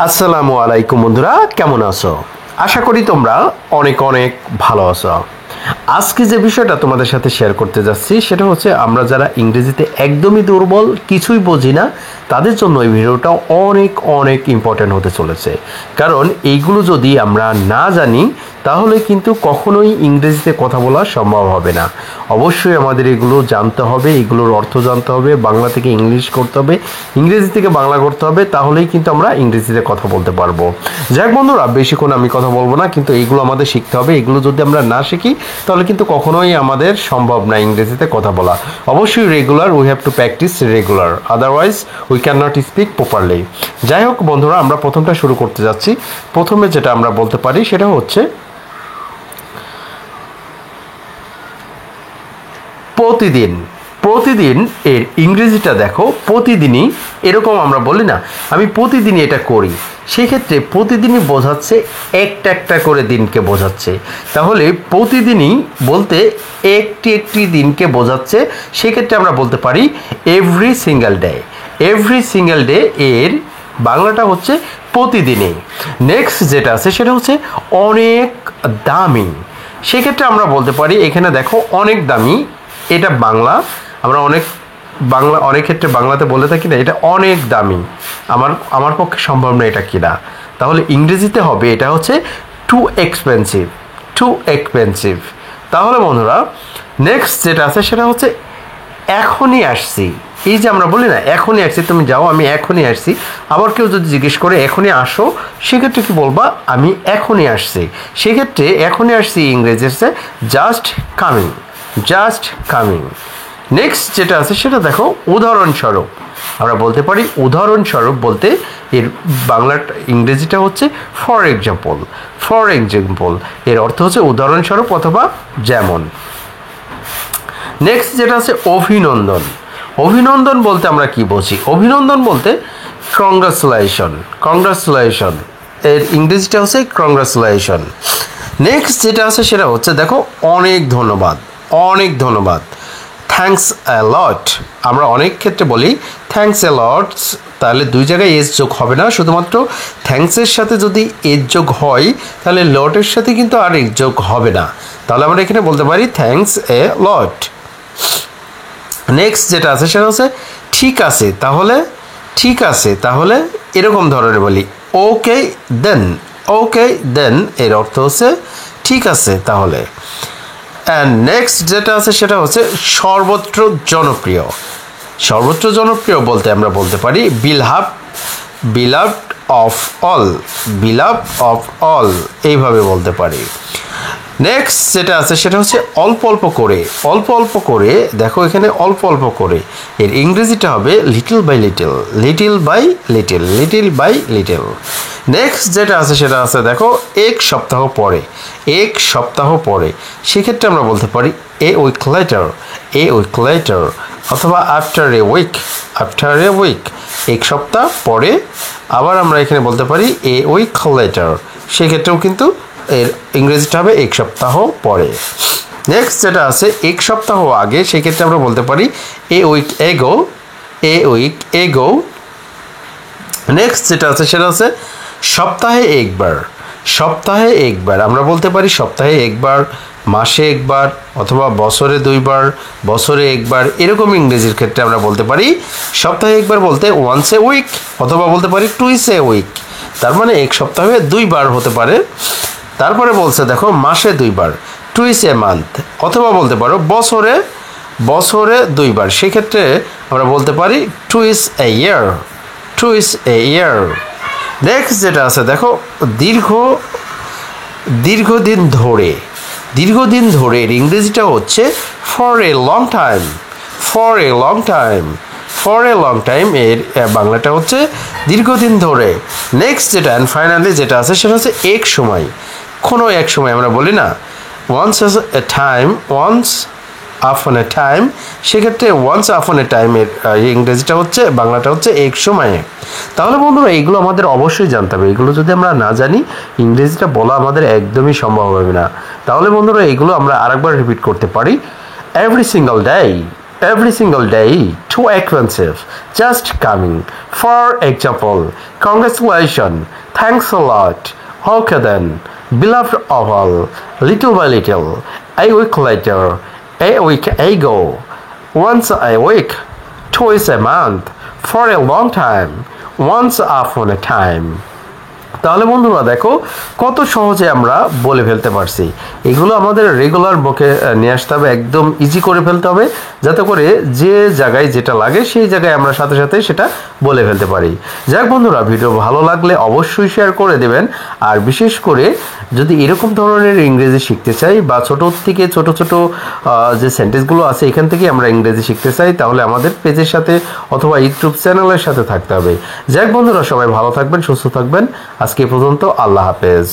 আসসালামু আলাইকুম বন্ধুরা, কেমন আছো? আশা করি তোমরা অনেক অনেক ভালো আছো। আজকে যে বিষয়টা তোমাদের সাথে শেয়ার করতে যাচ্ছি সেটা হচ্ছে আমরা যারা ইংরেজিতে একদমই দুর্বল, কিছুই বুঝি না, তাদের জন্য এই ভিডিওটা অনেক অনেক ইম্পর্ট্যান্ট হতে চলেছে। কারণ এইগুলো যদি আমরা না জানি তাহলে কিন্তু কখনোই ইংরেজিতে কথা বলা সম্ভব হবে না। অবশ্যই আমাদের এগুলো জানতে হবে, এগুলোর অর্থ জানতে হবে, বাংলা থেকে ইংলিশ করতে হবে, ইংরেজি থেকে বাংলা করতে হবে, তাহলেই কিন্তু আমরা ইংরেজিতে কথা বলতে পারবো। যাক বন্ধুরা, বেশিক্ষণ আমি কথা বলবো না, কিন্তু এইগুলো আমাদের শিখতে হবে। এগুলো যদি আমরা না শিখি তাহলে কিন্তু কখনোই আমাদের সম্ভব না ইংরেজিতে কথা বলা। অবশ্যই regular, we have to practice regular, otherwise we can not speak properly. যাই হোক বন্ধুরা, আমরা প্রথমটা শুরু করতে যাচ্ছি। প্রথমে যেটা আমরা বলতে পারি সেটা হচ্ছে প্রতিদিন। প্রতিদিন এর ইংরেজিটা দেখো, প্রতিদিনই এরকম আমরা বলি না, আমি প্রতিদিনই এটা করি। সেক্ষেত্রে প্রতিদিনই বোঝাচ্ছে একটা একটা করে দিনকে বোঝাচ্ছে। তাহলে প্রতিদিনই বলতে একটি একটি দিনকে বোঝাচ্ছে। সেক্ষেত্রে আমরা বলতে পারি every single day. Every single day এর বাংলাটা হচ্ছে প্রতিদিনই। নেক্সট যেটা আছে সেটা হচ্ছে অনেক দামি। সেক্ষেত্রে আমরা বলতে পারি, এখানে দেখো অনেক দামি, এটা বাংলা, আমরা অনেক ক্ষেত্রে বাংলাতে বলে থাকি না, এটা অনেক দামি, আমার পক্ষে সম্ভব না এটা কিনা। তাহলে ইংরেজিতে হবে এটা হচ্ছে টু এক্সপেন্সিভ। Too expensive. তাহলে বন্ধুরা, নেক্সট যেটা আছে সেটা হচ্ছে এখনই আসছি। এই যে আমরা বলি না এখনই আসছি, তুমি যাও, আমি এখনই আসছি। আবার কেউ যদি জিজ্ঞেস করে এখনই আসো, সেক্ষেত্রে কি বলবা? আমি এখনই আসছি। সেক্ষেত্রে এখনই আসছি ইংরেজি হচ্ছে just coming. Just coming. Next যেটা আছে সেটা দেখো উদাহরণস্বরূপ। আমরা বলতে পারি উদাহরণস্বরূপ বলতে এর বাংলা ইংরেজিটা হচ্ছে ফর এক্সাম্পল। ফর এক্সাম্পল এর অর্থ হচ্ছে উদাহরণস্বরূপ অথবা যেমন। নেক্সট যেটা আছে অভিনন্দন। অভিনন্দন বলতে আমরা কি বুঝি? অভিনন্দন বলতে কংগ্রাচুলেশন। কংগ্রাচুলেশন এর ইংরেজিটা হচ্ছে কংগ্রাচুলেশন। নেক্সট যেটা আছে সেটা হচ্ছে দেখো অনেক ধন্যবাদ। অনেক ধন্যবাদ, থ্যাঙ্কস অ্যা লট। আমরা অনেক ক্ষেত্রে বলি থ্যাঙ্কস অ্যা লট, তাহলে দুই জায়গায় এস যোগ হবে না, শুধুমাত্র থ্যাঙ্কসের সাথে যদি এস যোগ হয় তাহলে লটের সাথে কিন্তু আর এস যোগ হবে না। তাহলে আমরা এখানে বলতে পারি থ্যাঙ্কস এ লট। নেক্সট যেটা আছে সেটা হচ্ছে ঠিক আছে তাহলে। ঠিক আছে তাহলে এরকম ধরনের বলি ওকে দেন। ওকে দেন এর অর্থ হচ্ছে ঠিক আছে তাহলে। অ্যান্ড নেক্সট যেটা আছে সেটা হচ্ছে সর্বত্র জনপ্রিয়। সর্বত্র জনপ্রিয় বলতে আমরা বলতে পারি beloved of all. Beloved of all এইভাবে বলতে পারি। নেক্সট যেটা আছে সেটা হচ্ছে অল্প অল্প করে। অল্প অল্প করে, দেখো এখানে অল্প অল্প করে এর ইংরেজিটা হবে little by little. Little by little. Little by little. Next যেটা আছে সেটা আছে দেখো এক সপ্তাহ পরে। এক সপ্তাহ পরে সেক্ষেত্রে আমরা বলতে পারি a week later. A week later অথবা after a week. After a week এক সপ্তাহ পরে। আবার আমরা এখানে বলতে পারি এ উইক লেটার, সেক্ষেত্রেও কিন্তু এর ইংরেজিটা হবে এক সপ্তাহ পরে। নেক্সট যেটা আছে এক সপ্তাহ আগে, সেক্ষেত্রে আমরা বলতে পারি এ উইক এগো। এ উইক এগো। নেক্সট যেটা আছে সেটা হচ্ছে সপ্তাহে একবার। সপ্তাহে একবার আমরা বলতে পারি সপ্তাহে একবার, মাসে একবার, অথবা বছরে দুইবার, বছরে একবার, এরকম ইংরেজির ক্ষেত্রে আমরা বলতে পারি সপ্তাহে একবার বলতে ওয়ান্স এ উইক, অথবা বলতে পারি টুইস এ উইক। তার মানে এক সপ্তাহে দুইবার হতে পারে। তারপরে বলছে দেখো মাসে দুইবার, টুইস এ মান্থ, অথবা বলতে পারো বছরে বছরে দুইবার, সেক্ষেত্রে আমরা বলতে পারি টুইস এ ইয়ার। টুইস এ ইয়ার। নেক্সট যেটা আছে দেখো দীর্ঘদিন ধরে। দীর্ঘদিন ধরে এর ইংরেজিটা হচ্ছে for a long time. For a long time. For a long time এর বাংলাটা হচ্ছে দীর্ঘদিন ধরে। নেক্সট যেটা অ্যান্ড ফাইনালি যেটা আছে সেটা হচ্ছে এক সময়। কোনো এক সময় আমরা বলি না once a time, once upon A time, সেক্ষেত্রে ওয়ান্স আপন এ টাইমের ইংরেজিটা হচ্ছে বাংলাটা হচ্ছে এক সময়ে। তাহলে বন্ধুরা এগুলো আমাদের অবশ্যই জানতে হবে। এগুলো যদি আমরা না জানি ইংরেজিটা বলা আমাদের একদমই সম্ভব হবে না। তাহলে বন্ধুরা এগুলো আমরা আরেকবার রিপিট করতে পারি। Every single day. every single day, too expensive, just coming. For example, congratulations, thanks a lot, okay then, beloved of all, little by little, a week later, a week ago, once a week, twice a month, for a long time, once upon a time. তাহলে বন্ধুরা দেখো কত সহজে আমরা বলে ফেলতে পারছি। এগুলো আমাদের রেগুলার মুখে নিয়ে আসতে হবে, একদম ইজি করে ফেলতে হবে, যাতে করে যে জায়গায় যেটা লাগে সেই জায়গায় আমরা সাথে সাথে সেটা বলে ফেলতে পারি। যাক বন্ধুরা, ভিডিও ভালো লাগলে অবশ্যই শেয়ার করে দেবেন। আর বিশেষ করে যদি এরকম ধরনের ইংরেজি শিখতে চাই বা ছোট থেকে ছোট ছোট যে সেন্টেন্সগুলো আছে এখান থেকে আমরা ইংরেজি শিখতে চাই, তাহলে আমাদের পেজের সাথে অথবা ইউটিউব চ্যানেলের সাথে থাকতে হবে। যাক বন্ধুরা, সবাই ভালো থাকবেন, সুস্থ থাকবেন। আজকে পর্যন্ত, আল্লাহ হাফেজ।